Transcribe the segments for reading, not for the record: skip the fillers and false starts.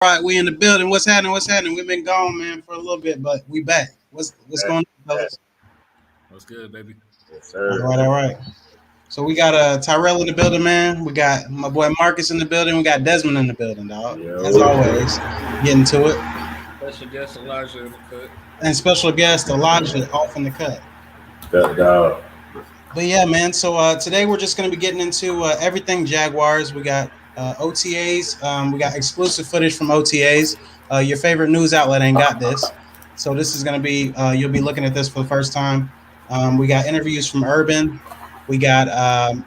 All right, we in the building. What's happening? What's happening? We've been gone, man, for a little bit, but we back. What's going on, fellas? What's good, baby? Yes, All sir. right, all right. So we got Tyrell in the building, man. We got my boy Marcus in the building. We got Desmond in the building, dog. As Yo. always, getting to it. Special guest Elijah in the cut. And special guest Elijah off in the cut. Dog. But yeah, man. So today we're just going to be getting into everything Jaguars. We got OTAs. We got exclusive footage from OTAs. Your favorite news outlet ain't got this, so this is going to be you'll be looking at this for the first time. We got interviews from Urban. We got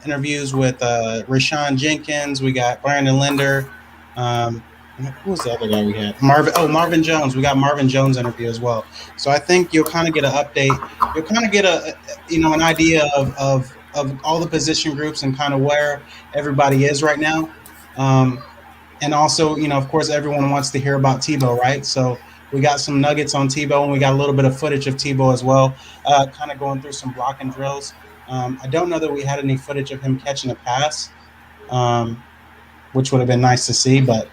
interviews with Rashawn Jenkins. We got Brandon Linder. Um, who was the other guy we had? Marvin Jones. We got Marvin Jones interview as well. So I think you'll kind of get an update. You'll kind of get an idea of all the position groups and kind of where everybody is right now. And also, of course, everyone wants to hear about Tebow, right? So we got some nuggets on Tebow, and we got a little bit of footage of Tebow as well, kind of going through some blocking drills. I don't know that we had any footage of him catching a pass, which would have been nice to see, but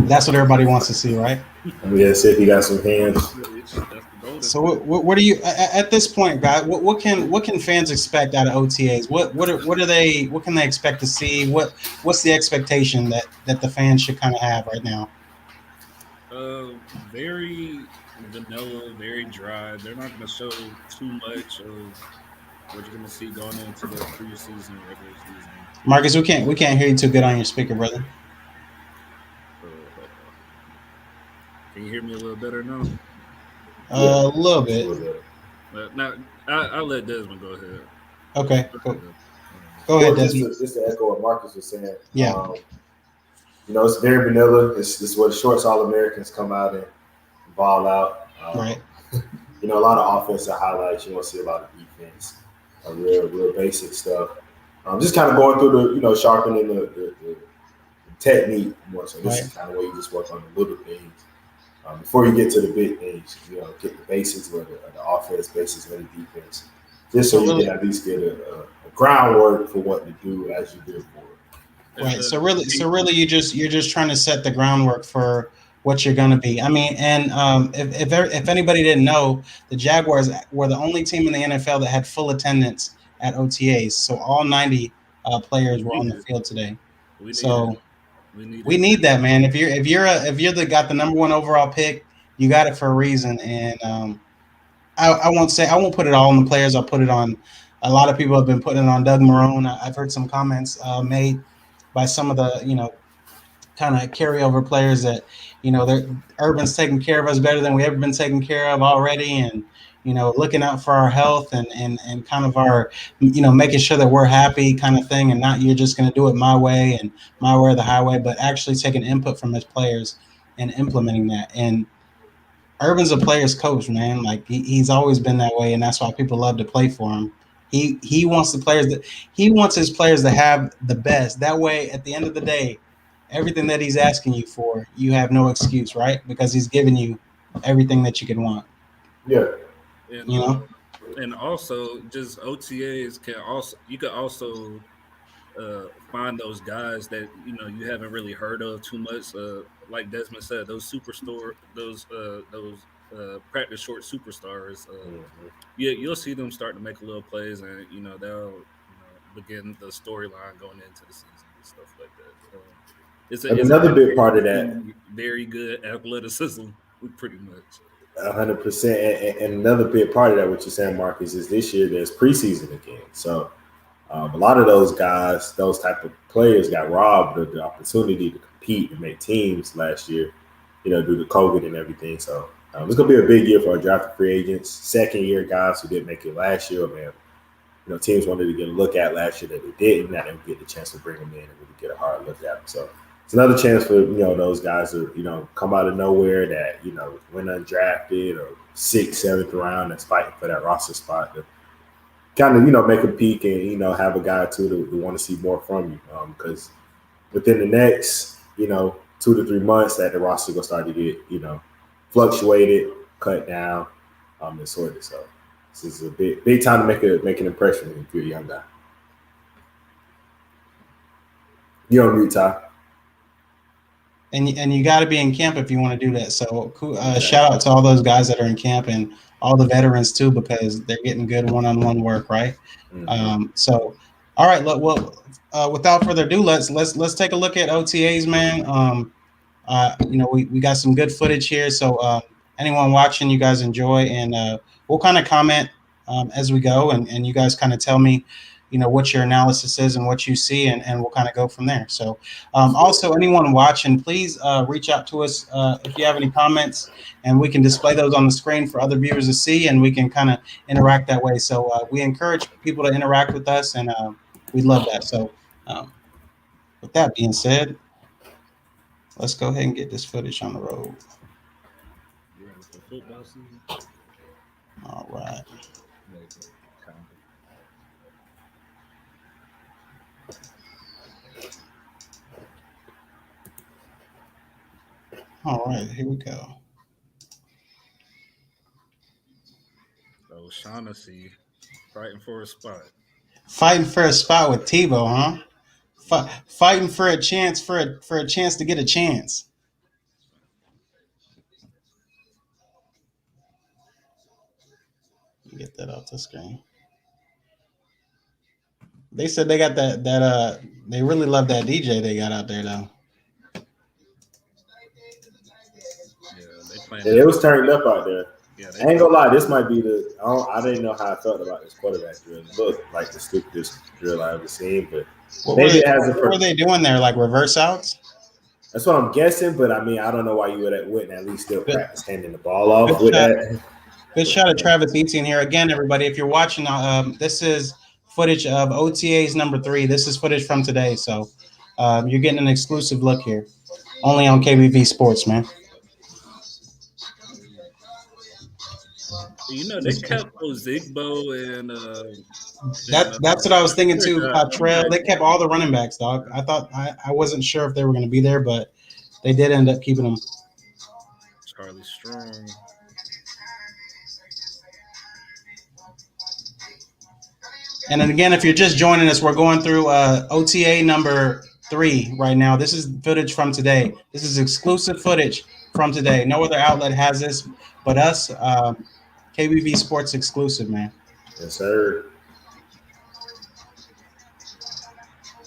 that's what everybody wants to see, right? Yeah, see if he got some hands. That's the golden. So what do you at this point, guys? What can fans expect out of OTAs? What can they expect to see? What's the expectation that the fans should kind of have right now? Very vanilla, very dry. They're not going to show too much of what you're going to see going into the preseason, regular season. Marcus, we can't hear you too good on your speaker, brother. Can you hear me a little better now? A little bit. Now, I'll let Desmond go ahead. Okay, go ahead, Desmond. Just to echo what Marcus was saying. Yeah. It's very vanilla. This is what shorts All Americans come out and ball out. Right. A lot of offensive highlights. You won't see a lot of defense. Real basic stuff. Just kind of going through the sharpening the technique more. So this is kind of where you just work on the little things before you get to the big things. Get the basics of the offense, basics of the defense, just so you can at least get a groundwork for what to do as you do for it. Right. So really, you're just trying to set the groundwork for what you're going to be. I mean, and if anybody didn't know, the Jaguars were the only team in the NFL that had full attendance at OTAs. So all 90 players were on the field today. We need that, man. If you're got the number one overall pick, you got it for a reason. And I won't put it all on the players. I'll put it on. A lot of people have been putting it on Doug Marrone. I've heard some comments made by some of the kind of carryover players that Urban's taking care of us better than we ever been taken care of already, and looking out for our health and kind of our making sure that we're happy kind of thing, and not you're just going to do it my way and my way or the highway, but actually taking input from his players and implementing that. And Urban's a player's coach, man. Like he's always been that way, and that's why people love to play for him. He wants his players to have the best. That way, at the end of the day, everything that he's asking you for, you have no excuse, right? Because he's giving you everything that you can want. Yeah. And also just OTAs you could also find those guys that you haven't really heard of too much. Like Desmond said, those practice short superstars. You'll see them start to make a little plays, and they'll begin the storyline going into the season and stuff like that. It's another big part of that. Very good athleticism, pretty much. 100%. And another big part of that, what you're saying, Marcus, is this year there's preseason again. So a lot of those guys, those type of players, got robbed of the opportunity to compete and make teams last year, due to COVID and everything. So it's going to be a big year for our drafted free agents, second-year guys who didn't make it last year, man. Teams wanted to get a look at last year that they didn't, and they get the chance to bring them in and really get a hard look at them. So it's another chance for those guys to come out of nowhere that went undrafted or 6th, 7th round and fighting for that roster spot to kind of make a peek and have a guy or two to want to see more from you, because within the next 2 to 3 months that the roster gonna start to get fluctuated, cut down, and sorted. So this is a big time to make an impression if you're a young guy. You're on mute, Ty. And you got to be in camp if you want to do that. So shout out to all those guys that are in camp and all the veterans too, because they're getting good one-on-one work, right? So, all right, look, well, without further ado, let's take a look at OTAs, man. We got some good footage here, so anyone watching, you guys enjoy, and we'll kind of comment as we go, and you guys kind of tell me, what your analysis is and what you see, and we'll kind of go from there. So, also, anyone watching, please reach out to us if you have any comments, and we can display those on the screen for other viewers to see, and we can kind of interact that way. So we encourage people to interact with us, and we love that. So, with that being said, let's go ahead and get this footage on the road. You ready for football season? All right. All right, here we go. O'Shaughnessy fighting for a spot. Fighting for a spot with Tebow, huh? Fighting for a chance for a chance to get a chance. Get that off the screen. They said they got that they really love that DJ they got out there though. Yeah, it was turned up out there. Yeah, I ain't gonna lie, this might be I didn't know how I felt about this quarterback drill. It looked like the stupidest drill I ever seen, but what were they doing there? Like reverse outs? That's what I'm guessing, but I mean, I don't know why you wouldn't at least still practice handing the ball off with that. Good shot of Travis Etienne here. Again, everybody, if you're watching, this is footage of OTAs number 3. This is footage from today, so you're getting an exclusive look here. Only on KBV Sports, man. They kept Ozigbo and that's what I was thinking too. Trail, they kept all the running backs, dog. I thought I wasn't sure if they were going to be there, but they did end up keeping them. Charlie Strong. And then again, if you're just joining us, we're going through OTA number 3 right now. This is footage from today. This is exclusive footage from today. No other outlet has this but us. KBV Sports exclusive, man. Yes, sir.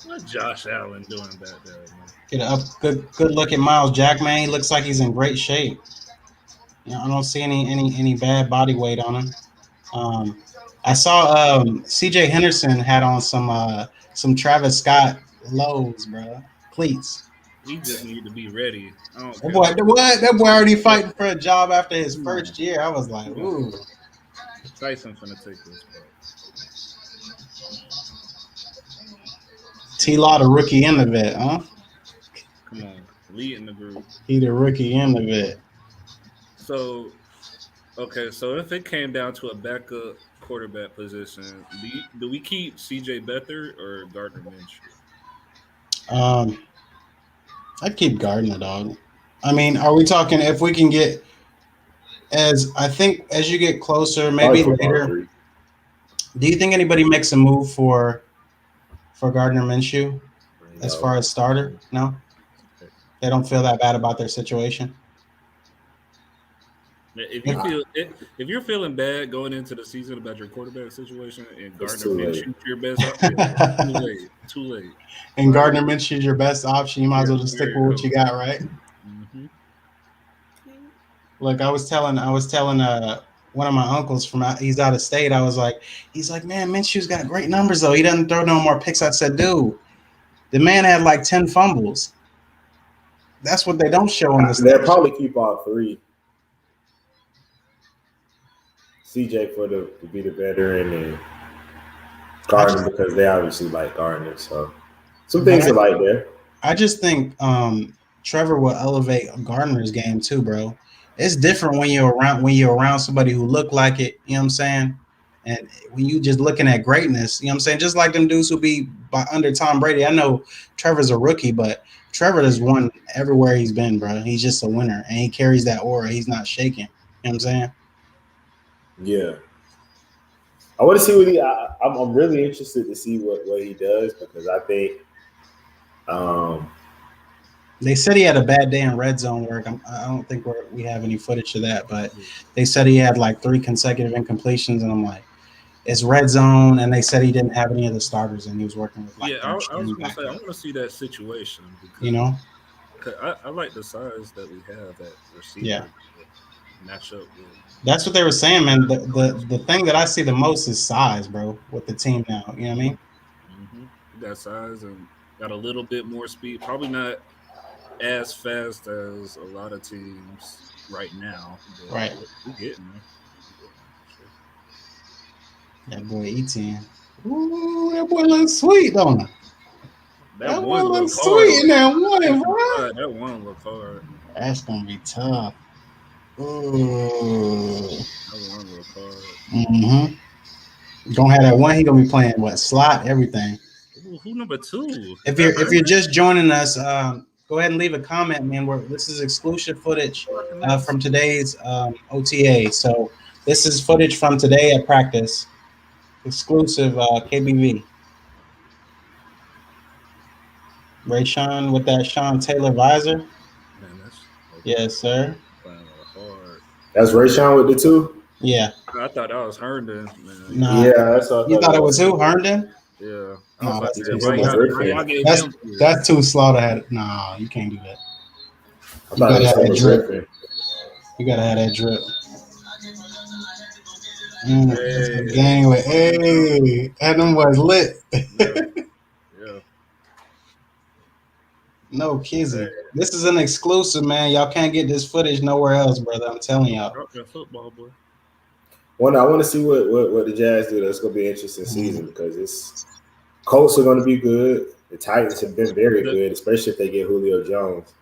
What Josh Allen doing back there, man? Get a good look at Miles Jack, man. He looks like he's in great shape. I don't see any bad body weight on him. I saw CJ Henderson had on some Travis Scott lows, bro. Cleats. He just need to be ready. That boy already fighting for a job after his first year. I was like, ooh. Tyson finna take this part. T-Law, the rookie in the vet, huh? Come on, leading the group. He the rookie in the vet. So if it came down to a backup quarterback position, do we keep CJ Beathard or Gardner Minshew? I'd keep Gardner, dog. I mean, are we talking if we can get as you get closer, maybe later? Do you think anybody makes a move for Gardner Minshew as far as starter? No, they don't feel that bad about their situation. If you're feeling bad going into the season about your quarterback situation and Gardner Minshew your best option, too late. And Gardner Minshew is your best option. You might as well just stick with what you got, right? Mm-hmm. Look, I was telling one of my uncles he's out of state. He's like, man, Minshew's got great numbers though. He doesn't throw no more picks. I said, dude, the man had like 10 fumbles. That's what they don't show in this. They'll probably keep all 3. CJ to be the veteran and Gardner because they obviously like Gardner. So some things are like there. I just think Trevor will elevate Gardner's game too, bro. It's different when you're around somebody who look like it, you know what I'm saying? And when you just looking at greatness, you know what I'm saying? Just like them dudes who be under Tom Brady. I know Trevor's a rookie, but Trevor has won everywhere he's been, bro. He's just a winner, and he carries that aura. He's not shaking. You know what I'm saying? Yeah. I want to see what I'm really interested to see what he does because I think They said he had a bad day in red zone work. I don't think we have any footage of that, but they said he had like 3 consecutive incompletions, and I'm like, it's red zone, and they said he didn't have any of the starters, and he was working with like I was third gonna string say I backup. want to see that situation because You know, 'cause I like the size that we have at receiver. Yeah. To match up with. that's what they were saying, man. The thing that I see the most is size, bro, with the team now. You know what I mean? Mm-hmm. Got size and got a little bit more speed. Probably not as fast as a lot of teams right now, but Right. we getting there. Sure. That boy Etienne. Ooh, that boy looks sweet, don't he? That boy one looks look hard. sweet in that one, bro. That one look hard. That's gonna be tough. Ooh. That one look hard. Gonna have that one. He gonna be playing what slot, everything. Ooh, who number 2? If you're just joining us, go ahead and leave a comment, man. This is exclusive footage from today's OTA. So this is footage from today at practice, exclusive KBV. Ray Sean with that Sean Taylor visor. Man, that's yes, sir. Playing hard. That's Rayshawn with the 2. Yeah. I thought that was Herndon. Man. Nah. Yeah, that's what You thought it was who? Herndon? Yeah. No, that's too slow to have. No, you can't do that. I thought it was drip. You gotta have that drip. Hey. Gang with hey, and them boys lit. Yeah. No kidding. This is an exclusive, man. Y'all can't get this footage nowhere else, brother. I'm telling y'all. Football, boy. Well, I want to see what the Jazz do. That's going to be an interesting season because it's Colts are going to be good. The Titans have been very good, especially if they get Julio Jones.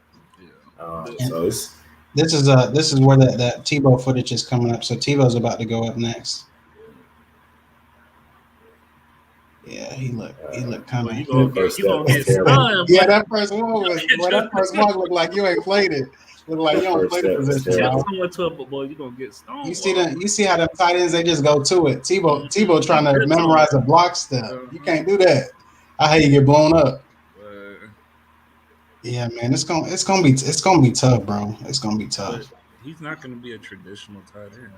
Yeah. So it's this is where that Tebow footage is coming up. So Tebow's about to go up next. Yeah, he looked kind of. You gonna get stunned. Yeah, that first one looked like you ain't played it. Look like you don't play the position. Boy, you gonna get stoned. You see how the tight ends they just go to it. Tebow trying to memorize a block step. You can't do that. I hate you get blown up. Yeah, man, it's gonna be tough, bro. It's gonna be tough. But he's not gonna be a traditional tight end.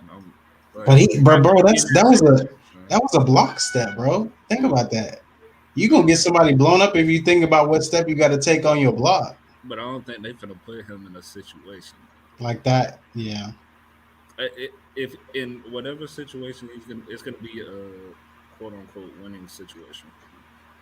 That was a block step, bro. Think about that. You gonna get somebody blown up if you think about what step you got to take on your block. But I don't think they're gonna put him in a situation like that. Yeah. If in whatever situation it's gonna be a quote unquote winning situation.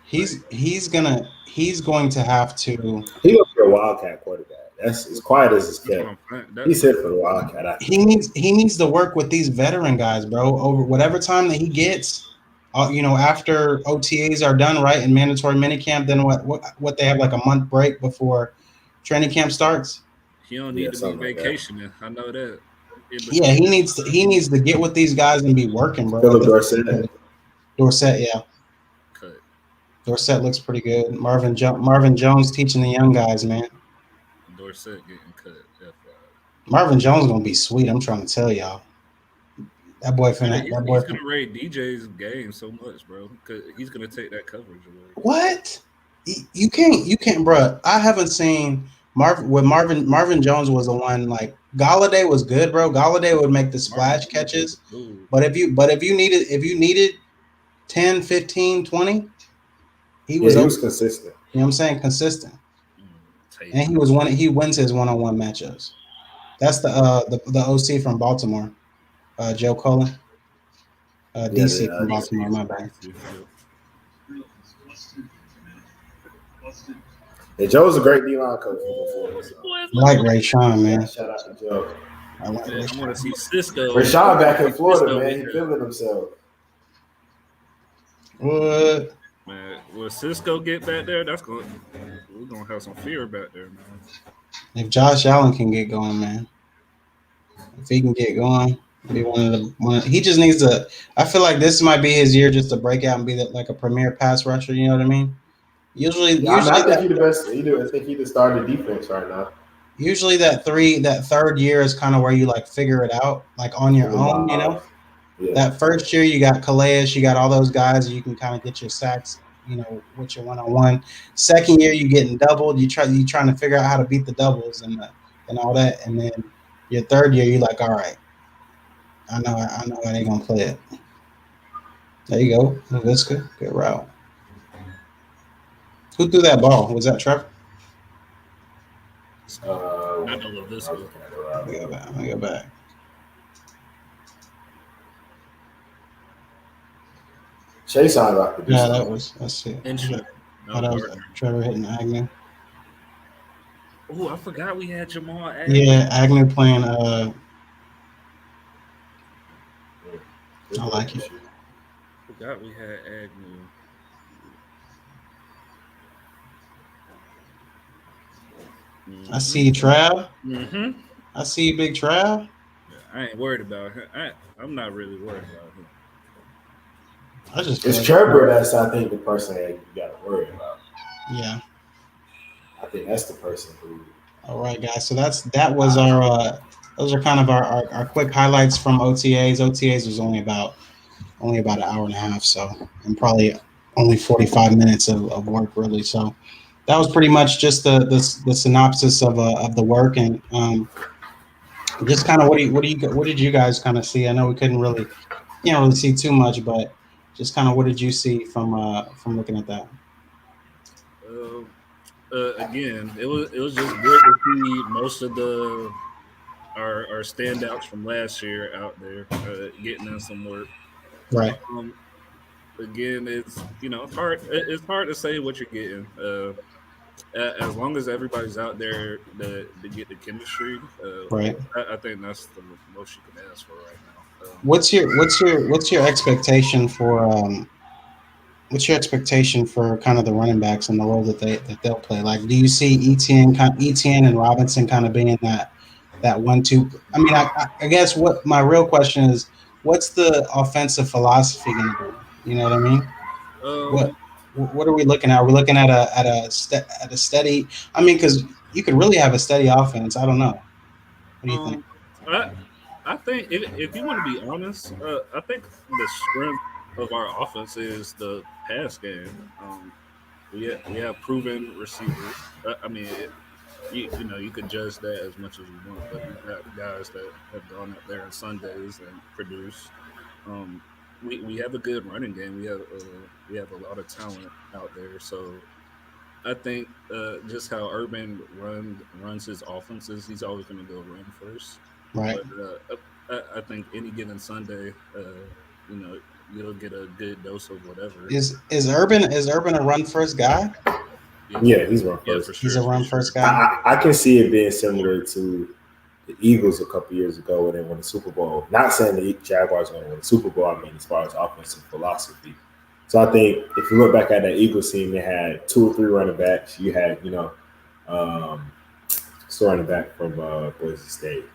He's going to have to. He looks for a wildcat quarterback. That's as quiet as it's kept. He's hit for the wildcat. He needs to work with these veteran guys, bro. Over whatever time that he gets, after OTAs are done, right, and mandatory minicamp. Then what they have like a month break before training camp starts. He don't need to be vacationing. Like I know that. Yeah, he needs to get with these guys and be working, bro. Dorsett, yeah. Dorsett looks pretty good. Marvin Jones teaching the young guys, man. Dorsett getting cut. Marvin Jones gonna be sweet. I'm trying to tell y'all. That boy he's gonna rate DJ's game so much, bro. Because he's gonna take that coverage away. What? You can't, bro. I haven't seen Marvin Jones was the one. Like Galladay was good, bro. Galladay would make the splash catches. But if you needed 10, 15, 20. He was consistent. You know what I'm saying? Consistent. And he wins his one-on-one matchups. That's the OC from Baltimore, Joe Cullen. DC from Baltimore, my bad. Yeah, Joe's a great D-line coach before. So. I like Ray Sean, man. Shout out to Joe. I want to see Cisco. Ray Sean back in Florida, man. He's feeling himself. What? Man, will Cisco get back there? We're gonna have some fear back there, man. If Josh Allen can get going, man. If he can get going, be he just needs to. I feel like this might be his year just to break out and be like a premier pass rusher. You know what I mean? Usually, I think he's the best. I think he's the starter defense right now. Usually, that third year is kind of where you like figure it out, like on your own. You know. Yeah. That first year, you got Calais, you got all those guys. You can kind of get your sacks with your one-on-one. Second year, you getting doubled. You trying to figure out how to beat the doubles and all that. And then your third year, you're like, all right, I know how they gonna play it. There you go, Laviska, good route. Who threw that ball? Was that Trevor? Not no Laviska. Let me go back. Chase on about to do Yeah, something. that was. Let's see. Instrument. That was Trevor hitting Agnew. Oh, I forgot we had Jamal Agnew. Yeah, Agnew playing. I like it. Forgot we had Agnew. I see Trav. Mm-hmm. I see Big Trav. I ain't worried about him. I'm not really worried about him. It's Trevor that's, I think, the person that you got to worry about. Yeah. I think that's the person who. All right, guys. So that was our. Those are kind of our quick highlights from OTAs. OTAs was only about an hour and a half, so, and probably only 45 minutes of work really. So that was pretty much just the synopsis of the work, and just kind of what did you guys kind of see? I know we can't really see too much, but just kind of what did you see from looking at that? Again, it was just good to see most of our standouts from last year out there getting in some work. Right. Again, it's hard. It's hard to say what you're getting. As long as everybody's out there to get the chemistry, right. I think that's the most you can ask for right now. What's your expectation for what's your expectation for kind of the running backs and the role that they'll play? Like, do you see Etienne and Robinson kind of being that 1-2? I mean, I guess what my real question is, what's the offensive philosophy going to be? You know what I mean? What are we looking at? Are we looking at a steady? I mean, because you could really have a steady offense. I don't know. What do you think? I think if you want to be honest, I think the strength of our offense is the pass game. We have proven receivers. I mean, you could judge that as much as you want, but we got guys that have gone out there on Sundays and produce. We have a good running game. We have a lot of talent out there. So I think just how Urban runs his offenses, he's always going to go run first. Right. But I think any given Sunday, you'll get a good dose of whatever. Is Urban a run first guy? Yeah, he's run first. Yeah, for sure, he's a run first guy. I can see it being similar to the Eagles a couple years ago when they won the Super Bowl. Not saying the Jaguars are going to win the Super Bowl. I mean, as far as offensive philosophy. So I think if you look back at that Eagles team, they had 2 or 3 running backs. You had, running back from Boise State.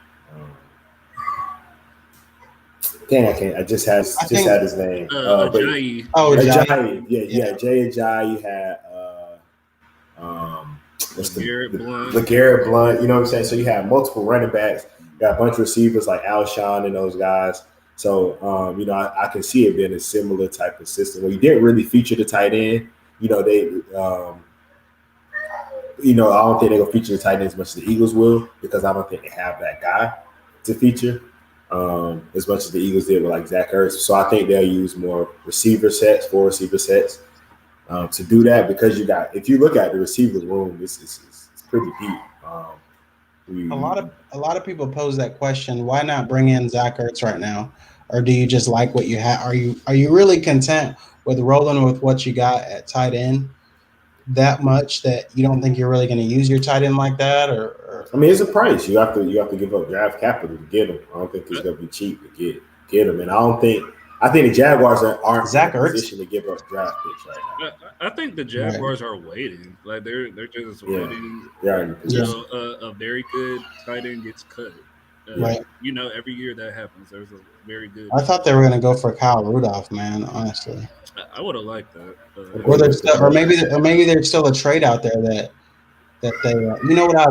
I just had his name. Ajayi. Ajayi. Yeah. Jay Ajayi. You had LeGarrette Blount. You know what I'm saying? So you have multiple running backs. You got a bunch of receivers like Alshon and those guys. So I can see it being a similar type of system where you didn't really feature the tight end. I don't think they're gonna feature the tight end as much as the Eagles will, because I don't think they have that guy to feature as much as the Eagles did with like Zach Ertz. So I think they'll use more 4 receiver sets to do that, because if you look at the receivers room, it's pretty deep. A lot of people pose that question: why not bring in Zach Ertz right now? Or do you just like what you have? Are you really content with rolling with what you got at tight end that much that you don't think you're really going to use your tight end like that? Or I mean, it's a price. You have to give up draft capital to get him. I don't think it's going to be cheap to get him, and I think the Jaguars aren't Zach in a Ertz position to give up draft picks right now. I think the Jaguars are waiting. Like they're just waiting. A very good tight end gets cut. Right. Every year that happens. There's a very good. I thought they were going to go for Kyle Rudolph, man. Honestly, I would have liked that. Or maybe there's still a trade out there that they. You know what I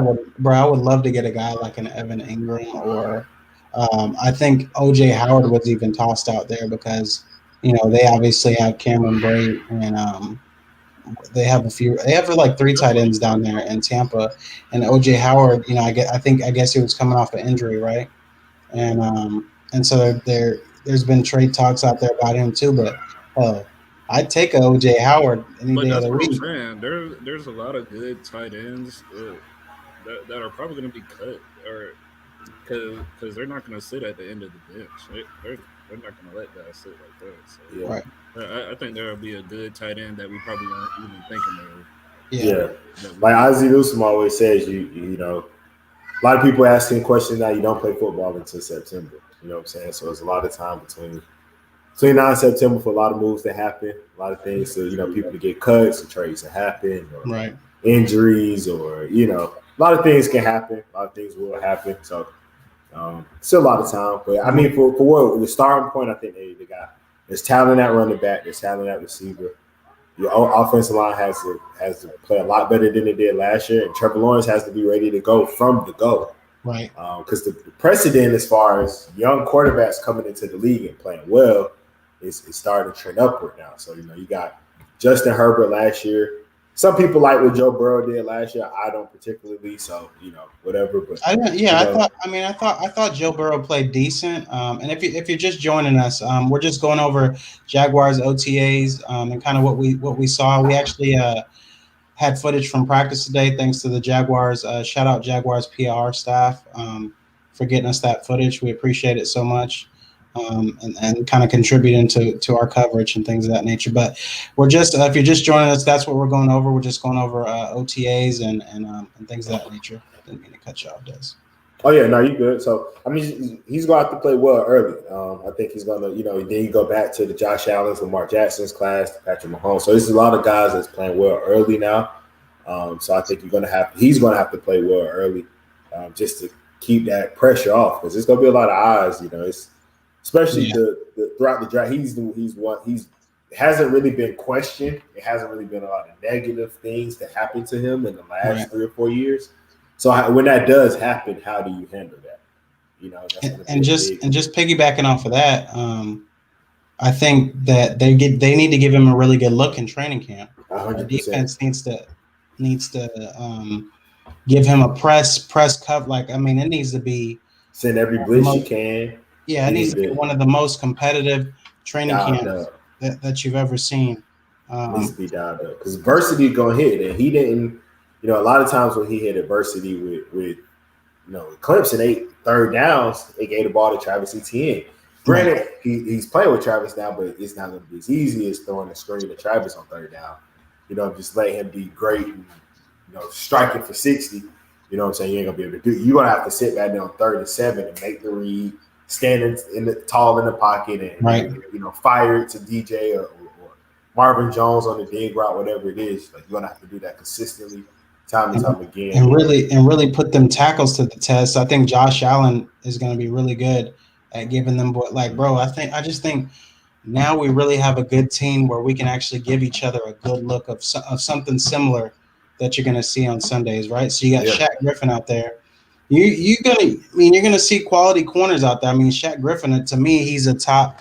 would love to get a guy like an Evan Ingram, or I think OJ Howard was even tossed out there because they obviously have Cameron Brate and They have like 3 tight ends down there in Tampa, and OJ Howard. You know, I guess he was coming off an injury, right? And so there's been trade talks out there about him too. But I'd take a OJ Howard any But day of that's the what I'm week. saying. There's a lot of good tight ends that are probably going to be cut, or because they're not going to sit at the end of the bench. They're not going to let guys sit like that. So Yeah. Right. I think there will be a good tight end that we probably weren't even thinking of. Yeah. Like Ozzie Newsome always says, you know, a lot of people asking questions now. You don't play football until September. You know what I'm saying? So there's a lot of time between now and September for a lot of moves to happen, a lot of things. So people to get cuts, or trades to happen, or Right. injuries, or a lot of things can happen. A lot of things will happen. So still a lot of time. But I mean, for what the starting point, I think they got there's talent at running back, there's talent at receiver. Your offensive line has to play a lot better than it did last year, and Trevor Lawrence has to be ready to go from the go. Right. Because the precedent as far as young quarterbacks coming into the league and playing well is starting to trend upward now. So you got Justin Herbert last year. Some people like what Joe Burrow did last year. I don't particularly. So whatever. But I thought Joe Burrow played decent. And if you're just joining us, we're just going over Jaguars OTAs and kind of what we saw. We actually had footage from practice today, thanks to the Jaguars. Shout out Jaguars PR staff for getting us that footage. We appreciate it so much. And kind of contributing to our coverage and things of that nature. But we're just if you're just joining us, that's what we're going over. We're just going over OTAs and things of that nature. Didn't mean to cut you off, Des. Oh yeah, no, you good. So I mean, he's going to have to play well early. I think he's going to, then you go back to the Josh Allen's, Lamar Jackson's class, to Patrick Mahomes. So there's a lot of guys that's playing well early now. So I think he's going to have to play well early, just to keep that pressure off, because there's going to be a lot of eyes. It's especially throughout the draft. He's hasn't really been questioned. It hasn't really been a lot of negative things that happened to him in the last 3 or 4 years. So when that does happen, how do you handle that? And just piggybacking off of that, I think that they need to give him a really good look in training camp. 100%. The defense needs to give him a press cover. Like, I mean, it needs to be send every blitz you can. Yeah, it needs to be one of the most competitive training camps that you've ever seen. Needs to be dialed up because adversity gonna hit, and he didn't. A lot of times when he hit adversity with Clemson, 3rd downs, they gave the ball to Travis Etienne. Granted, he's playing with Travis now, but it's not going to be as easy as throwing a screen to Travis on 3rd down. Just let him be great and, striking for 60. You know what I'm saying? You ain't going to be able to do it. You're going to have to sit back there on 3rd and 7 and make the read, stand tall in the pocket and, fire it to DJ or Marvin Jones on the dig route, whatever it is. Like, you're going to have to do that consistently. Time and time again, and really put them tackles to the test. I think Josh Allen is going to be really good at giving them. I just think now we really have a good team where we can actually give each other a good look of something similar that you're going to see on Sundays, right? So you got Shaq Griffin out there. You're gonna see quality corners out there. I mean, Shaq Griffin, to me, he's a top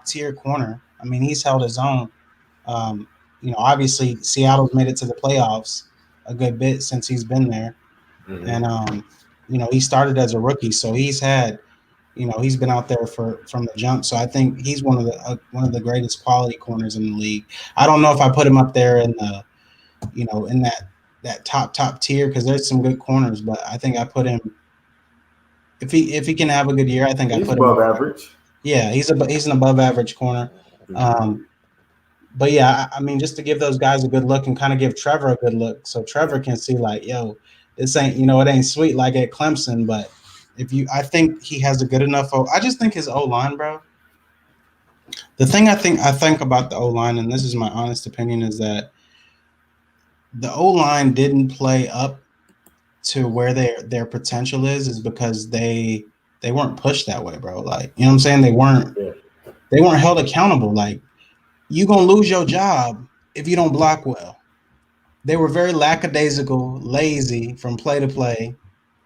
tier corner. I mean, he's held his own. Obviously Seattle's made it to the playoffs a good bit since he's been there. And he started as a rookie, so he's had, he's been out there from the jump. So I think he's one of the greatest quality corners in the league. I don't know if I put him up there in the, in that top tier, because there's some good corners, but I think I put him, if he can have a good year, I think he's I put above him average. Yeah, he's an above average corner. But yeah, I mean, just to give those guys a good look and kind of give Trevor a good look, so Trevor can see like, yo, this ain't, it ain't sweet like at Clemson. But I think he has a good enough. I just think his O-line, bro. The thing I think about the O-line, and this is my honest opinion, is that the O-line didn't play up to where their potential is because they weren't pushed that way, bro. Like, you know what I'm saying? They weren't held accountable. Like, you're going to lose your job if you don't block well. They were very lackadaisical, lazy from play to play,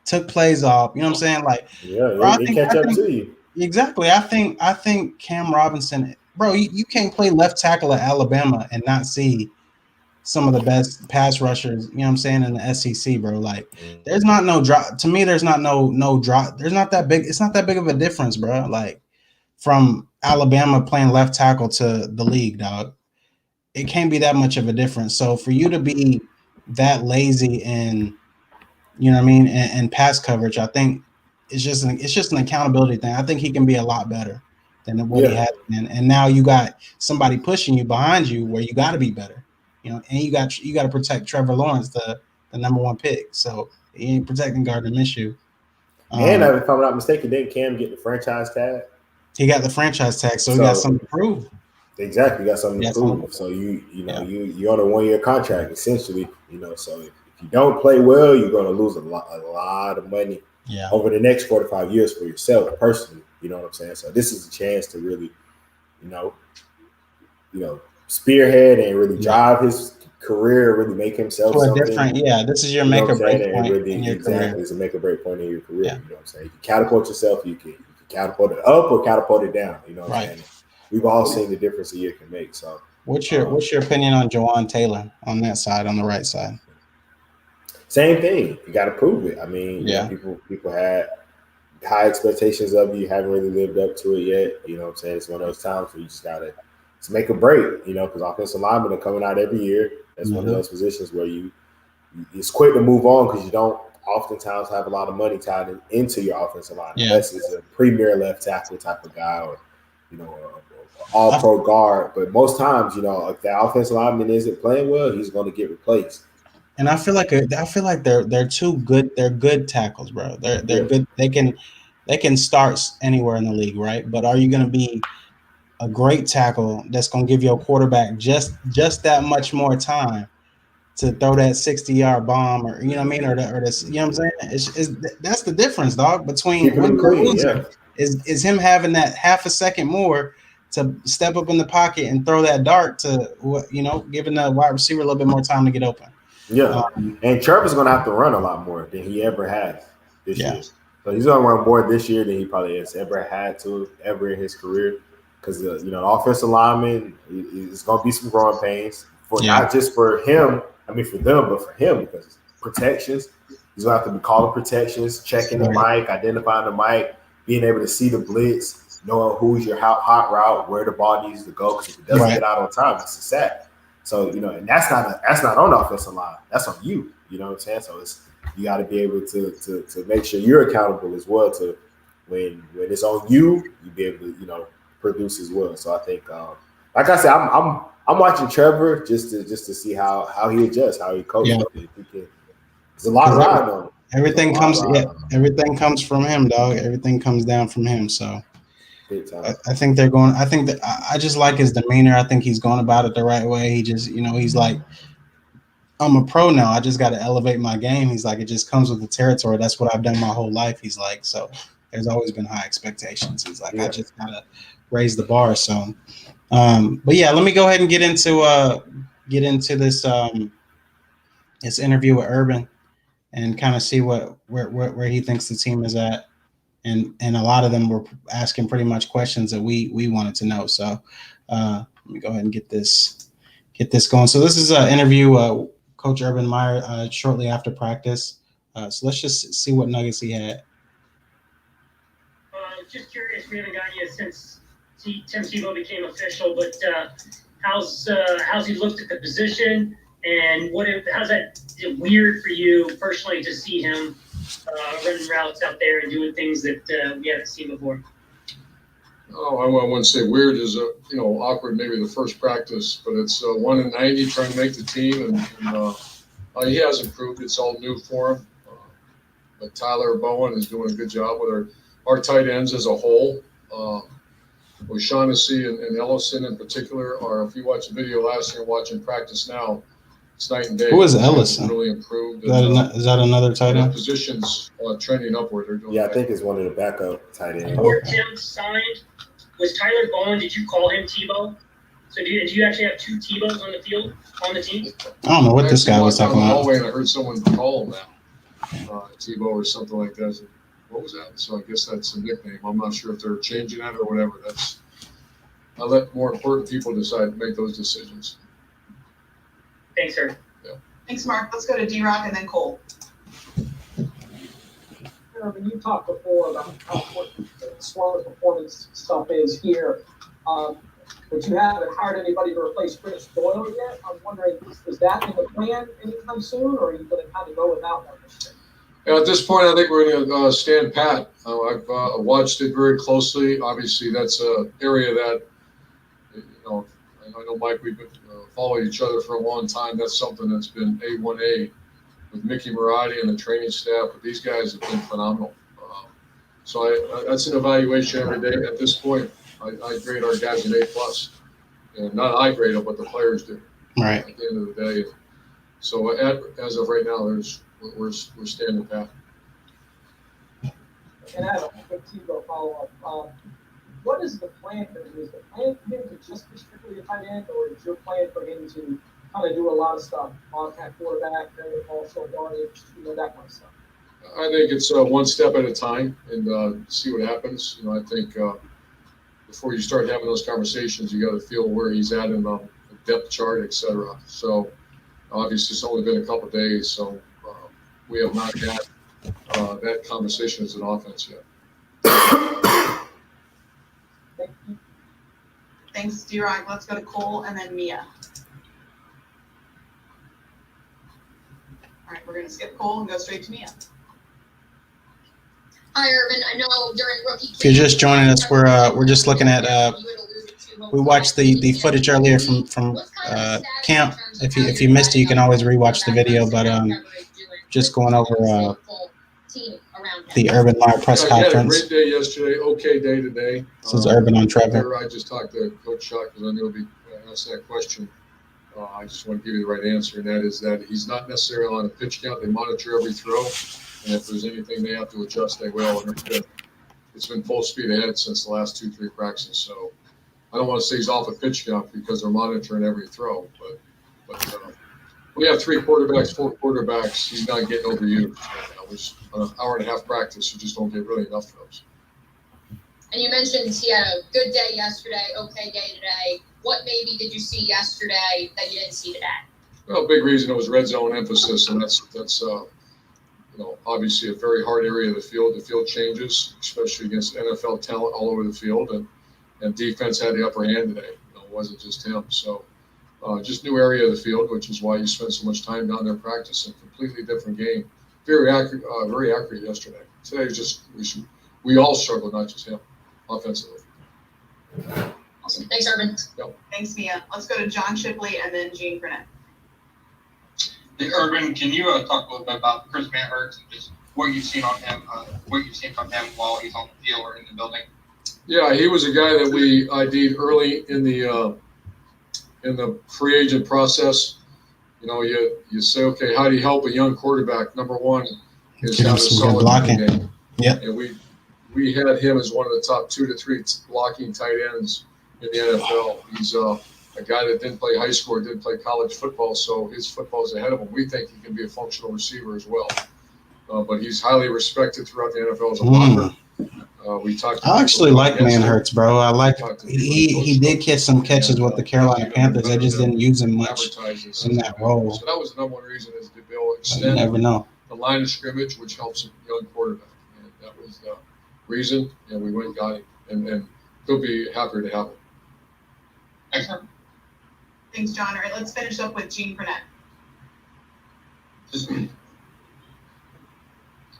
took plays off. You know what I'm saying? Like, they catch up to you. Exactly. I think Cam Robinson, bro, you can't play left tackle at Alabama and not see some of the best pass rushers, you know what I'm saying, in the SEC, bro. Like, there's not no drop. To me, there's not no drop. There's not that big. It's not that big of a difference, bro. Like, from Alabama playing left tackle to the league, dog. It can't be that much of a difference. So for you to be that lazy in, you know what I mean, and pass coverage, I think it's just an accountability thing. I think he can be a lot better than what he has been. And now you got somebody pushing you behind you where you got to be better, you know. And you got to protect Trevor Lawrence, the number 1 pick. So he ain't protecting Gardner Minshew. And if I'm not mistaken, didn't Cam get the franchise tag? He got the franchise tag, so he got something to prove. Exactly, you got something to prove. So you're on a 1-year contract essentially. You know, so if you don't play well, you're going to lose a lot of money over the next 4 to 5 years for yourself personally. You know what I'm saying? So this is a chance to really, you know, spearhead and really drive his career, really make himself something. This is your make or break point really, in your exactly, career. it's a make or break point in your career. You know what I'm saying? You can catapult yourself, you can catapult it up or catapult it down. You know what I'm saying? We've all seen the difference a year can make. So what's your opinion on Jawan Taylor on that side, on the right side? Same thing. You got to prove it. I mean, you know, people had high expectations of you, haven't really lived up to it yet. You know what I'm saying? It's one of those times where you just got to make a break, you know, because offensive linemen are coming out every year. That's one of those positions where it's quick to move on because you don't oftentimes have a lot of money tied into your offensive line. Unless it's a premier left tackle type of guy or, you know, all-pro guard. But most times, you know, if that offensive lineman isn't playing well, he's going to get replaced. And I feel like they're too good. They're good tackles, bro. They're good. They can start anywhere in the league, right? But are you going to be a great tackle that's going to give your quarterback just that much more time to throw that 60-yard bomb, or you know what I mean, or this, you know what I'm saying? That's the difference, dog, between winning or losing. Is him having that half a second more to step up in the pocket and throw that dart to, you know, giving the wide receiver a little bit more time to get open. And Trevor's going to have to run a lot more than he ever has this year. So he's going to run more this year than he probably has ever had to ever in his career. Because you know, the offensive lineman is going to be some growing pains for not just for him. I mean, for them, but for him, because protections. He's going to have to be calling protections, checking the mic, identifying the mic, being able to see the blitz, knowing who's your hot route, where the ball needs to go. Because if it doesn't get out on time, it's a sack. So, you know, and that's not on the offensive line. That's on you. You know what I'm saying? So you got to be able to make sure you're accountable as well. To when it's on you, you be able to, you know, produce as well. So I think, like I said, I'm watching Trevor just to see how he adjusts, how he coaches. There's a lot riding on him. Everything comes from him, dog. Everything comes down from him. So I think they're going. I think that I just like his demeanor. I think he's going about it the right way. He just, you know, he's like, I'm a pro now. I just got to elevate my game. He's like, it just comes with the territory. That's what I've done my whole life. He's like, so there's always been high expectations. He's like, I just gotta raise the bar. So, but yeah, let me go ahead and get into this this interview with Urban and kind of see where he thinks the team is at. And a lot of them were asking pretty much questions that we wanted to know. So let me go ahead and get this going. So this is an interview Coach Urban Meyer shortly after practice. So let's just see what nuggets he had. Just curious, we haven't gotten you since Tim Tebow became official, but how's he looked at the position, and how's that weird for you personally to see him running routes out there and doing things that we haven't seen before? Oh, I wouldn't say weird is awkward. Maybe the first practice, but it's 1 in 90 trying to make the team, and he has improved. It's all new for him. But Tyler Bowen is doing a good job with our tight ends as a whole. O'Shaughnessy and Ellison in particular are. If you watched the video last year, watching practice now, it's night and day. Who is Ellison? Really improved. Is that another tight end? Positions trending upward. They're doing I think it's one of the backup tight ends. Before Tim signed, was Tyler Bowen? Did you call him Tebow? So do you actually have 2 Tebows on the field on the team? I don't know what this guy was talking about. And I heard someone call him that, Tebow or something like that. So, what was that? So I guess that's a nickname. I'm not sure if they're changing that or whatever. I let more important people decide to make those decisions. Thanks, sir. Thanks, Mark. Let's go to D-Rock and then Cole. When you talked before about how important the smaller performance stuff is here, but you haven't hired anybody to replace Chris Doyle yet. I'm wondering, is that in the plan anytime soon, or are you going to kind of go without that this year? At this point, I think we're going to stand pat. I've watched it very closely. Obviously, that's an area that, I know, Mike, we've been following each other for a long time. That's something that's been A1A with Mickey Marotti and the training staff. But these guys have been phenomenal. So that's an evaluation every day. At this point, I grade our guys an A+. And not I grade them, but the players do. Right. At the end of the day. So as of right now, we're standing pat. And I have a quick Tebow follow-up. What is the plan for him? Is the plan for him to just be strictly a tight end, or is your plan for him to kind of do a lot of stuff, on-track quarterback, also yardage, that kind of stuff? I think it's one step at a time and see what happens. I think before you start having those conversations, you got to feel where he's at in the depth chart, et cetera. So obviously it's only been a couple of days, so we have not had that conversation as an offense yet. Thank you. Thanks, D-Rock. Let's go to Cole and then Mia. All right, we're going to skip Cole and go straight to Mia. Hi, Urban. I know during rookie If you're just joining us, we're just looking at we watched the footage earlier from camp. If you missed it, you can always rewatch the video. But just going over the Urban Meyer press I had a conference. great day yesterday. Okay day today. This is Urban on Trevor. I just talked to Coach Schuck because I knew he'll be asked that question. I just want to give you the right answer, and that is that he's not necessarily on a pitch count. They monitor every throw, and if there's anything they have to adjust, they will. And it's been full speed ahead since the last 2-3 practices. So I don't want to say he's off a pitch count because they're monitoring every throw. But we have 3 quarterbacks, 4 quarterbacks. He's not getting overused right now. There's an hour and a half practice. You just don't get really enough throws. And you mentioned he had a good day yesterday, okay day today. What maybe did you see yesterday that you didn't see today? Well, a big reason it was red zone emphasis, and that's obviously a very hard area of the field. The field changes, especially against NFL talent all over the field, and defense had the upper hand today. It wasn't just him. So just new area of the field, which is why you spend so much time down there practicing. Completely different game. Very accurate yesterday. Today was just we all struggled, not just him, offensively. Awesome. Thanks, Urban. Yep. Thanks, Mia. Let's go to John Shipley and then Gene Burnett. Hey, Urban, can you talk a little bit about Chris Manhurts and just what you've seen on him, what you've seen from him while he's on the field or in the building? Yeah, he was a guy that we ID'd early in the free agent process. You say, okay, how do you help a young quarterback? Number one is have a solid blocking game. Yep. And we had him as one of the top 2 to 3 blocking tight ends in the NFL. He's a guy that didn't play high school or didn't play college football, so his football is ahead of him. We think he can be a functional receiver as well. But he's highly respected throughout the NFL as a blocker. We talked. I actually like Manhurts, bro. I like he did catch some catches with the Carolina Panthers. They just didn't use him much in that role. So that was the number one reason is to be able to You extend never know. the line of scrimmage, which helps a young quarterback. And that was the reason, and we went and got him. And he'll be happier to have him. Excellent. Thanks, John. All right, let's finish up with Gene Burnett.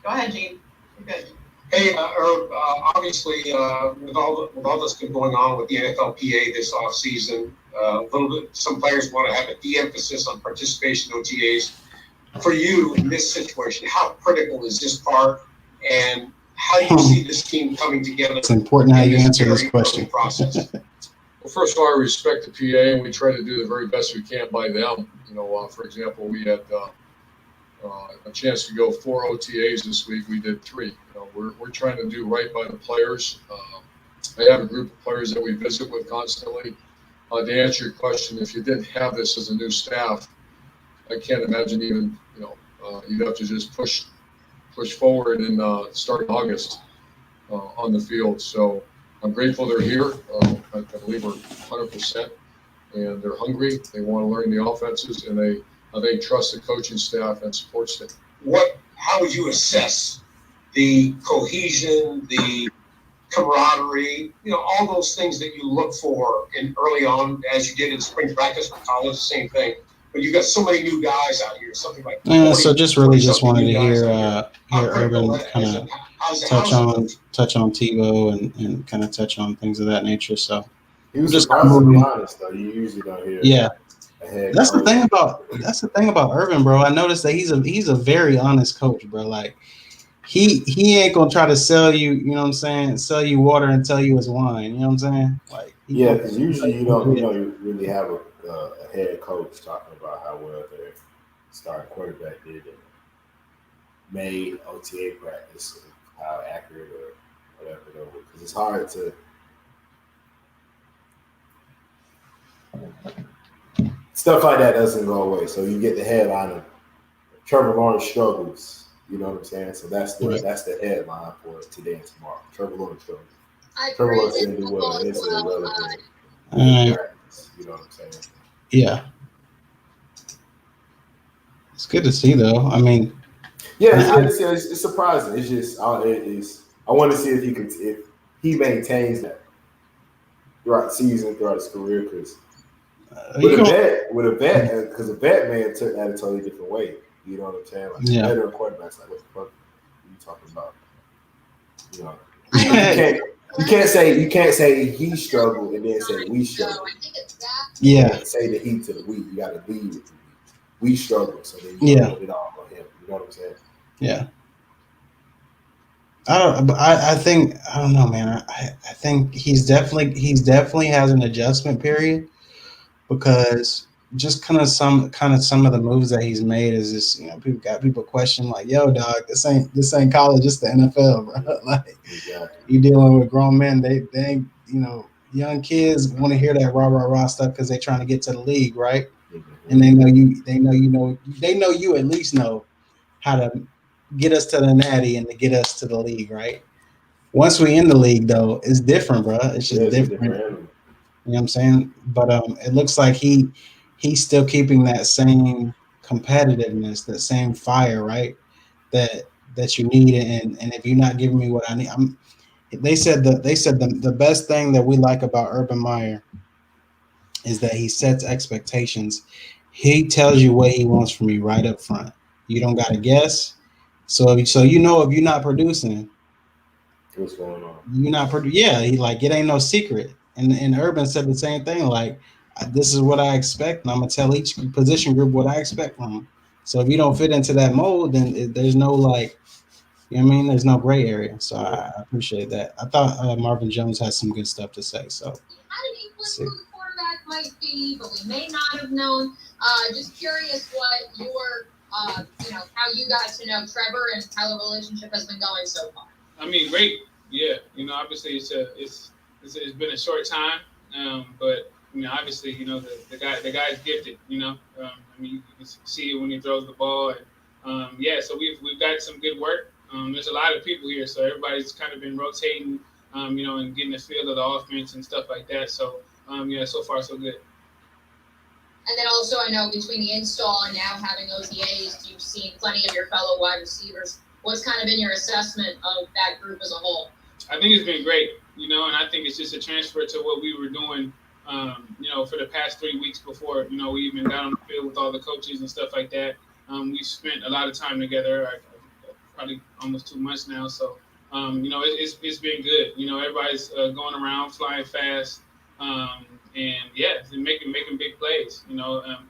Go ahead, Gene. You're good. Hey, obviously, with all that's been going on with the NFLPA this offseason, a little bit, some players want to have a de-emphasis on participation OTAs. For you in this situation, how critical is this part, and how do you see this team coming together? It's important how you answer this question. Process? Well, first of all, I respect the PA, and we try to do the very best we can by them. For example, we had a chance to go 4 OTAs this week. We did 3. We're trying to do right by the players. I have a group of players that we visit with constantly. To answer your question, if you didn't have this as a new staff, I can't imagine even, you'd have to just push forward and start in August on the field. So I'm grateful they're here. I believe we're 100%, and they're hungry. They want to learn the offenses, and they they trust the coaching staff and support staff. How would you assess the cohesion, the camaraderie, all those things that you look for in early on, as you did in spring practice for college, same thing. But you got so many new guys out here, something like 40, so just wanted to new guys hear out here. Urban kind of touch on Tebow and kind of touch on things of that nature. So He was just surprisingly honest, though. You usually don't hear. Yeah, that's coach. the thing about Urban, bro. I noticed that he's a very honest coach, bro. Like he ain't gonna try to sell you, you know what I'm saying? Sell you water and tell you it's wine. You know what I'm saying? Like because usually you don't really have a head coach talking about how well their starting quarterback did and made OTA practice, how accurate or whatever, because it's hard to. Stuff like that doesn't go away. So you get the headline of Trevor Lawrence struggles. You know what I'm saying? So that's the headline for today and tomorrow. Trevor Lawrence struggles. Trevor Lawrence didn't do well. It's irrelevant. Practice. You know what I'm saying? Yeah. It's good to see, though. I mean, yeah, it's good to see. It's surprising. It's just, I want to see if he maintains that throughout the season, throughout his career, because with a vet, because a vet man took that a totally different way. You know what I'm saying? Like veteran quarterbacks, like what the fuck are you talking about? You know, you can't say he struggled and then say we struggled. Yeah, you can't say the he to the we. You got to lead with the we struggle. So then you put it all on him. You know what I'm saying? Yeah. I think I don't know, man. I think he's definitely has an adjustment period, because just kind of some of the moves that he's made is just, people question like, yo, dog, this ain't college, it's the NFL, bro. Like you dealing with grown men, they ain't, young kids want to hear that rah stuff because they're trying to get to the league, right? And they know you at least know how to get us to the natty and to get us to the league, right? Once we in the league, though, it's different, bro. It's just different. You know what I'm saying? But it looks like he's still keeping that same competitiveness, that same fire, right? That you need, and if you're not giving me what I need, they said the best thing that we like about Urban Meyer is that he sets expectations. He tells you what he wants from you right up front. You don't got to guess. So if you're not producing, what's going on? You're not yeah. He like, it ain't no secret. And Urban said the same thing. Like, this is what I expect, and I'm gonna tell each position group what I expect from them. So if you don't fit into that mold, then there's no there's no gray area. So I appreciate that. I thought Marvin Jones had some good stuff to say. So had an inkling who the quarterback might be, but we may not have known. Just curious what your how you got to know Trevor and how the relationship has been going so far. I mean, great. Yeah, obviously it's been a short time, but obviously the guy's gifted. You can see it when he throws the ball, and so we've got some good work. There's a lot of people here, so everybody's kind of been rotating, and getting the feel of the offense and stuff like that. So so far so good. And then also, I know between the install and now having OTAs, you've seen plenty of your fellow wide receivers. What's kind of been your assessment of that group as a whole? I think it's been great, and I think it's just a transfer to what we were doing, for the past 3 weeks before, we even got on the field with all the coaches and stuff like that. We spent a lot of time together, probably almost 2 months now. So, it's been good. Everybody's going around, flying fast, and making big plays,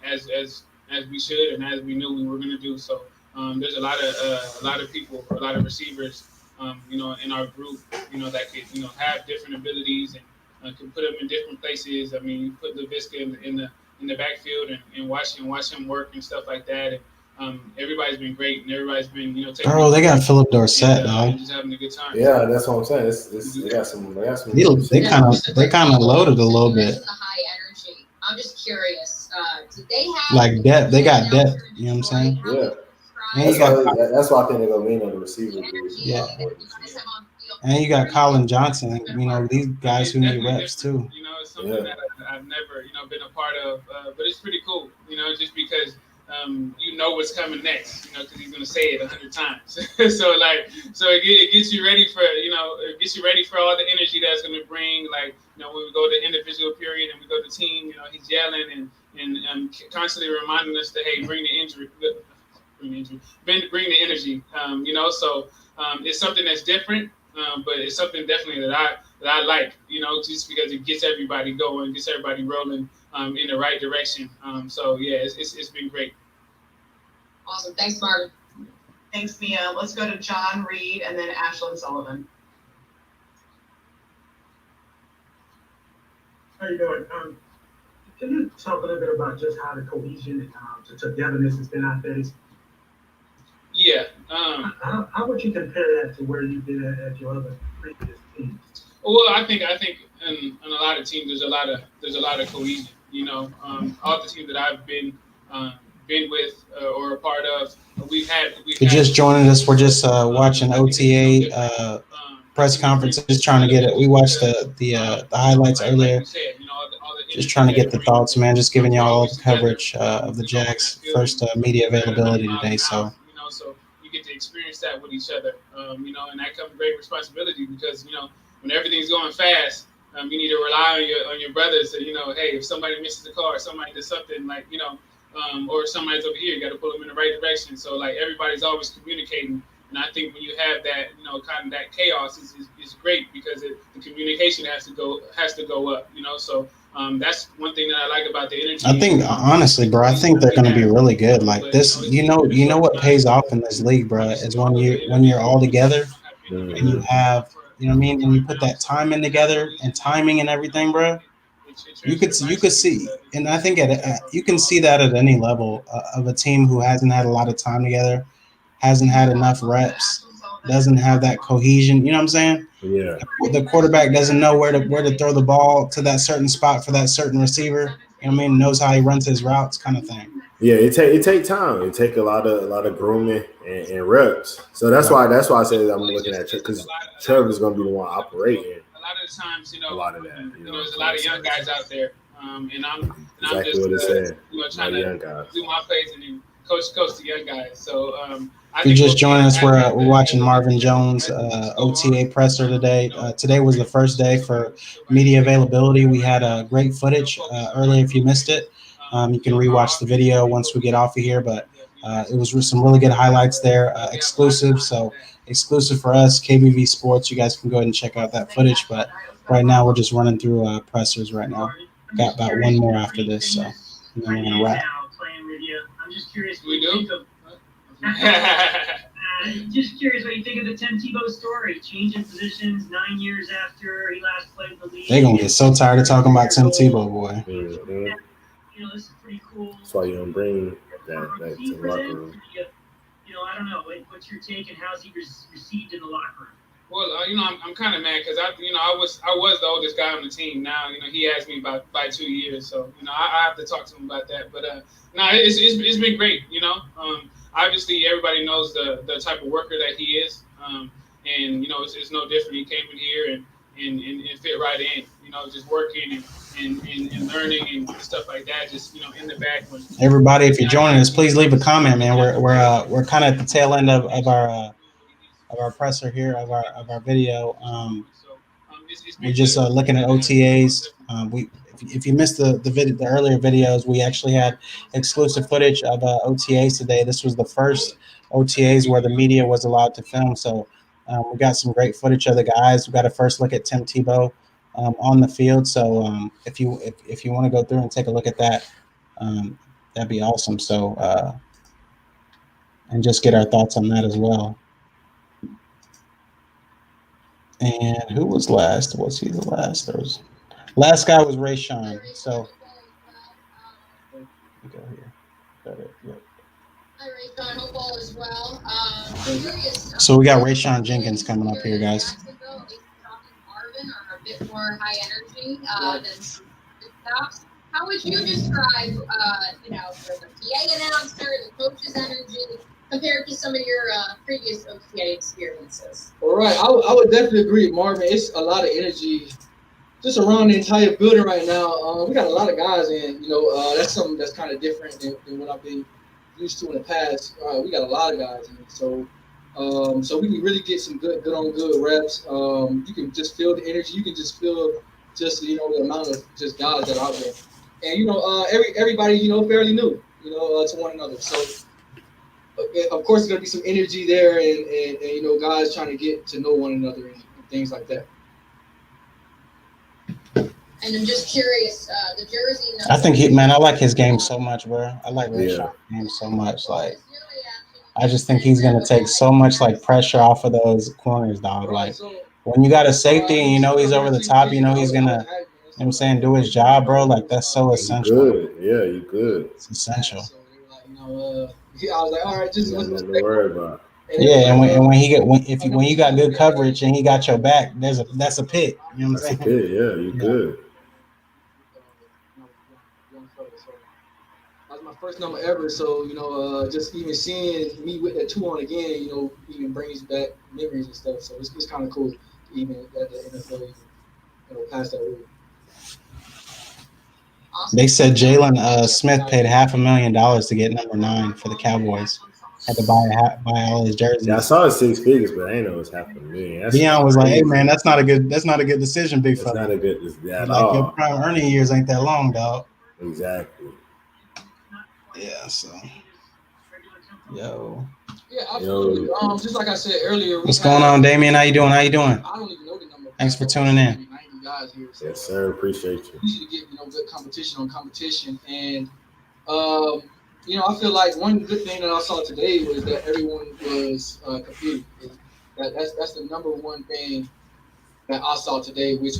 as we should and as we knew we were going to do. So there's a lot of people, a lot of receivers, in our group, that could, have different abilities and can put them in different places. I mean, you put LaVisca in the backfield and watch him work and stuff like that. And everybody's been great, and everybody's been, taking. Bro, they got Philip Dorsett, dog. Just having a good time. Yeah, that's what I'm saying. They got some. They kind of loaded a little bit. The high energy. I'm just curious. Did they have like depth? They got depth. You know what I'm saying? Yeah. That's why I think they're gonna lean on the receiver. Yeah. And you got Colin Johnson. These guys who need reps too. It's something that I've never, been a part of, but it's pretty cool. Just because you know what's coming next, you know, because he's gonna say it 100 times. so it gets you ready for, it gets you ready for all the energy that's gonna bring. Like, you know, when we go to individual period and we go to team, you know, he's yelling and constantly reminding us to, hey, bring the energy. You know, so it's something that's different, but it's something definitely that I like, you know, just because it gets everybody going, gets everybody rolling in the right direction. So yeah, it's been great. Awesome. Thanks, Marvin. Thanks, Mia. Let's go to John Reed and then Ashlyn Sullivan. How you doing? Can you talk a little bit about just how the cohesion and the togetherness has been out there? Yeah. How would you compare that to where you've been at your other previous teams? Well, I think in a lot of teams there's a lot of cohesion. You know, all the teams that I've been with or a part of, we've had. If you're just joining us, we're just watching OTA press conference. Just trying to get it. We watched the highlights earlier. Just trying to get the thoughts, man. Just giving y'all all the coverage of the Jags' first media availability today. So. You know, so you get to experience that with each other. You know, and that comes great responsibility because, you know, when everything's going fast, you need to rely on your brothers. And, you know, hey, if somebody misses a car, somebody does something like, you know, or somebody's over here, you got to pull them in the right direction. So like everybody's always communicating. And I think when you have that, you know, kind of that chaos is great because the communication has to go up, you know. So that's one thing that I like about the energy. I think honestly, bro, I think they're going to be really good. Like this, you know what pays off in this league, bro, is when you're all together and you have, you know what I mean, and you put that time in together and timing and everything, bro. You could see, and I think you can see that at any level of a team who hasn't had a lot of time together, hasn't had enough reps, doesn't have that cohesion. You know what I'm saying? Yeah. The quarterback doesn't know where to throw the ball to that certain spot for that certain receiver. You know what I mean? Knows how he runs his routes, kind of thing. Yeah, it take time. It take a lot of grooming and reps. So that's why I said I'm looking at because Trevor's going to be the one operating. A lot of the times, you know, a lot of that. You know, there's a lot of young guys out there, and I'm exactly just what it said. You know, trying to do my plays and then coach the young guys. So if you're just joining us, we're watching Marvin Jones OTA presser today. Today was the first day for media availability. We had great footage earlier. If you missed it, you can rewatch the video once we get off of here. But it was some really good highlights there, exclusive. So exclusive for us, KBV Sports. You guys can go ahead and check out that footage. But right now, we're just running through pressers right now. Got about one more after this, so and then we're gonna wrap. I'm just curious. We do. Just curious what you think of the Tim Tebow story. Changing positions 9 years after he last played in the league. They're gonna get so tired of talking about Tim Tebow, boy. Mm-hmm. You know, this is pretty cool. That's why you don't bring that to the locker room. You know, I don't know. What's your take and how's he received in the locker room? Well, you know, I'm kind of mad because I was the oldest guy on the team. Now, you know, he has me by 2 years, so you know, I have to talk to him about that. But no, it's been great. You know, obviously everybody knows the type of worker that he is, and you know, it's no different. He came in here and fit right in. You know, just working and learning and stuff like that. Just, you know, in the back. Everybody, if you're joining us, please leave a comment, man. We're kind of at the tail end of our presser here of our video. We're just looking at OTAs. If you missed the earlier videos, we actually had exclusive footage of OTAs today. This was the first OTAs where the media was allowed to film. So we got some great footage of the guys. We got a first look at Tim Tebow on the field. So if you want to go through and take a look at that, that'd be awesome. So and just get our thoughts on that as well. And who was last? Was he the last? Last guy was Rayshawn. So go here. Got it. Yep. Hi, Rayshawn. Hope all is well. So we got Rayshawn Jenkins coming up here, guys. Marvin are a bit more high energy than stops. How would you describe, you know, the PA announcer, the coach's energy, compared to some of your previous OTA experiences? All right, I would definitely agree with Marvin. It's a lot of energy just around the entire building right now. We got a lot of guys in, you know, that's something that's kind of different than what I've been used to in the past. We got a lot of guys in it, so we can really get some good on good reps. You can just feel the energy. You can just feel the amount of just guys that are out there, and everybody fairly new to one another. So of course, there's gonna be some energy there, and guys trying to get to know one another and things like that. And I'm just curious, the jersey. I think I like his game so much, bro. I like Rayshon's game so much. Like, I just think he's gonna take so much like pressure off of those corners, dog. Like, when you got a safety and he's over the top, he's gonna, do his job, bro. Like, that's so essential. Good, yeah, you good. It's essential. I was like, all right, just nothing to worry about. Yeah, and when you got good coverage and he got your back, that's a pick. You know what I'm saying? That's a pick, yeah, you good. That was my first number ever, so just even seeing me with that 2 on again, even brings back memories and stuff. So it's kind of cool, even at the NFL, pass that rule. They said Jalen Smith paid $500,000 to get number 9 for the Cowboys. Had to buy all his jerseys. Yeah, I saw it 6 figures, but I ain't know it was $500,000. Deion was like, "Hey man, that's not a good decision, big fella. That's not a good decision at all. all. Your prime earning years ain't that long, dog." Exactly. Yeah. So. Yo. Yeah, absolutely. Just like I said earlier. What's going on, Damien? How you doing? I don't even know the number. Thanks for tuning in. 90 guys here. So yes, sir. Appreciate you. Usually get good competition on competition, and I feel like one good thing that I saw today was that everyone was competing. That's the number one thing that I saw today, which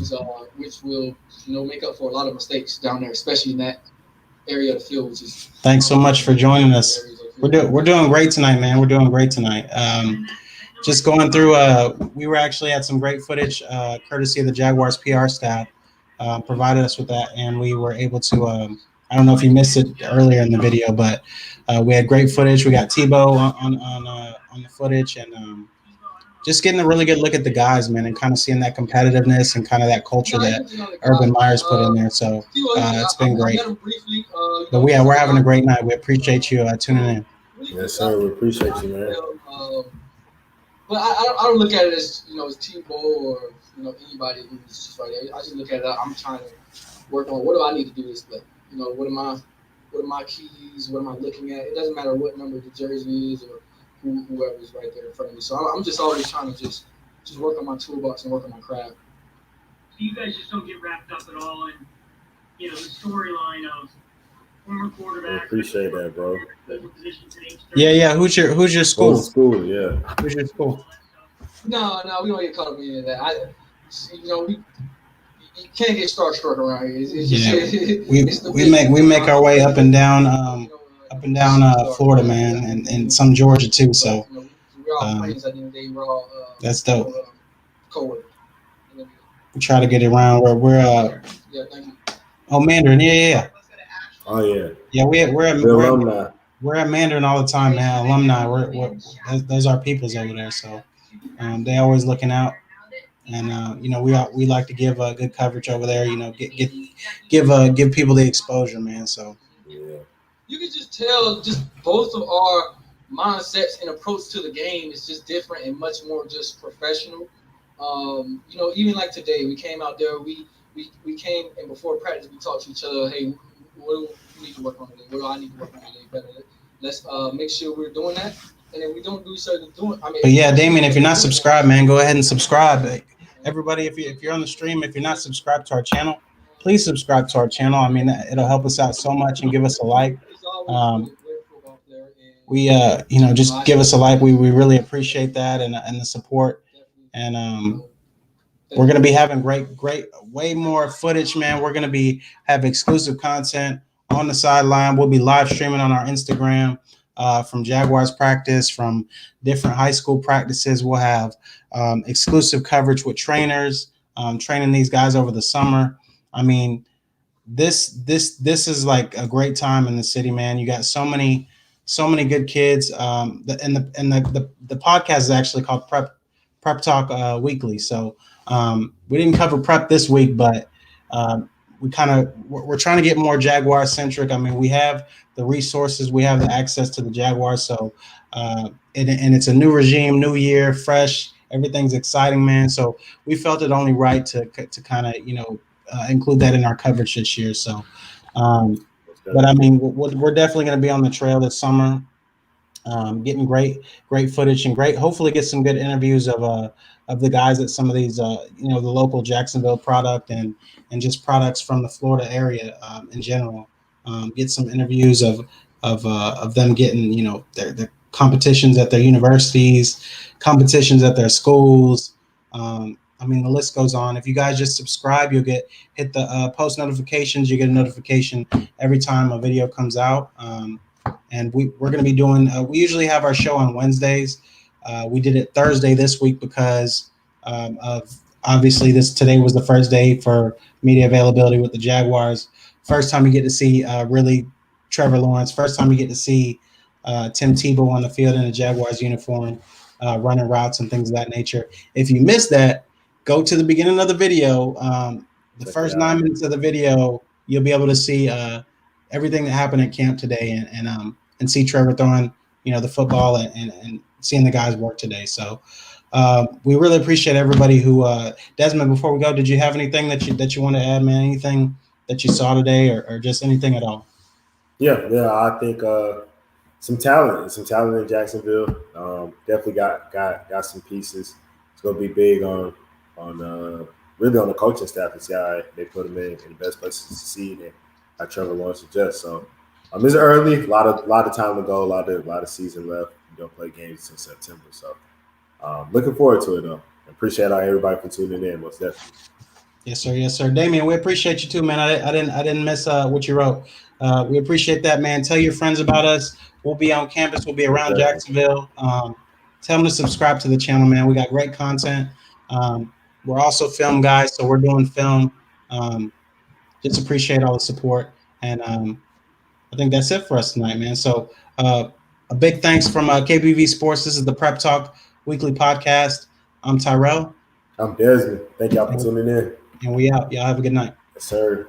will make up for a lot of mistakes down there, especially in that area of the field. Which is thanks so much for joining us. We're doing great tonight, man. We're doing great tonight. Just going through. We were actually at some great footage, courtesy of the Jaguars PR staff, provided us with that, and we were able to. I don't know if you missed it earlier in the video, but we had great footage. We got Tebow on the footage, and just getting a really good look at the guys, man, and kind of seeing that competitiveness and kind of that culture that Urban Meyer's put in there. So it's been great. But we're having a great night. We appreciate you tuning in. Yes, sir. We appreciate you, man. But I don't look at it as as Tebow or anybody who's just right there. I just look at it. I'm trying to work on what do I need to do this play. What are my keys? What am I looking at? It doesn't matter what number the jersey is or whoever's right there in front of me. So I'm just always trying to just work on my toolbox and work on my craft. So you guys just don't get wrapped up at all in the storyline of former quarterback. I appreciate that, bro. Yeah. Who's your school? School, yeah. Who's your school? No, we don't get caught up in that. You can't get starstruck around here. We make our way up and down Florida, man, and some Georgia too. So we're all friends at the end of the day. We're all that's dope. Co-workers. We try to get it around where we're yeah, thank you. Oh, Mandarin, yeah. Oh yeah. Yeah, we're alumni. We're at Mandarin all the time, man. Alumni. We're those are peoples over there. So they always looking out. And we like to give good coverage over there. Give people the exposure, man. So yeah, you can just tell just both of our mindsets and approach to the game is just different and much more just professional. Even like today, we came out there. We came and before practice, we talked to each other. Hey, what do we need to work on today? What do I need to work on today better? Let's make sure we're doing that. And then we don't do certain doing. But yeah, Damien, if you're not subscribed, man, go ahead and subscribe. Everybody, if you're on the stream, if you're not subscribed to our channel, please subscribe to our channel. I mean, it'll help us out so much, and give us a like. Just give us a like. We really appreciate that and the support. And we're gonna be having great, way more footage, man. We're gonna have exclusive content on the sideline. We'll be live streaming on our Instagram. From Jaguars practice, from different high school practices. We'll have exclusive coverage with trainers, training these guys over the summer. I mean, this is like a great time in the city, man. You got so many good kids. The podcast is actually called Prep Talk Weekly. So we didn't cover prep this week, but we're trying to get more Jaguar centric. I mean, we have the resources, we have the access to the Jaguars. So, and it's a new regime, new year, fresh. Everything's exciting, man. So we felt it only right to kind of include that in our coverage this year. So, but I mean, we're definitely going to be on the trail this summer. Getting great footage and hopefully get some good interviews of the guys at some of these the local Jacksonville product and just products from the Florida area in general. Get some interviews of them getting their competitions at their universities, competitions at their schools. I mean, the list goes on. If you guys just subscribe, you'll hit the post notifications. You get a notification every time a video comes out. And we're going to be doing. We usually have our show on Wednesdays. We did it Thursday this week because of obviously today was the first day for media availability with the Jaguars. First time you get to see really Trevor Lawrence. First time you get to see Tim Tebow on the field in a Jaguars uniform, running routes and things of that nature. If you missed that, go to the beginning of the video. The first 9 minutes of the video, you'll be able to see everything that happened at camp today and see Trevor throwing the football and seeing the guys work today. So we really appreciate everybody who Desmond, before we go, did you have anything that you want to add, man? Anything that you saw today or just anything at all? Yeah, I think some talent in Jacksonville. Definitely got some pieces. It's gonna be big on really on the coaching staff to see how they put them in the best places to succeed and how Trevor Lawrence adjusts. So it's early, a lot of time to go, a lot of season left. We don't play games until September, so looking forward to it though. Appreciate everybody for tuning in, most definitely. Yes, sir. Damian, we appreciate you too, man. I didn't miss what you wrote. We appreciate that, man. Tell your friends about us. We'll be on campus. We'll be around Jacksonville. Tell them to subscribe to the channel, man. We got great content. We're also film guys, so we're doing film. Just appreciate all the support, and I think that's it for us tonight, man. So a big thanks from KBV Sports. This is the Prep Talk Weekly Podcast. I'm Tyrell. I'm Desmond. Thank y'all for tuning in. And we out. Y'all have a good night. Yes, sir.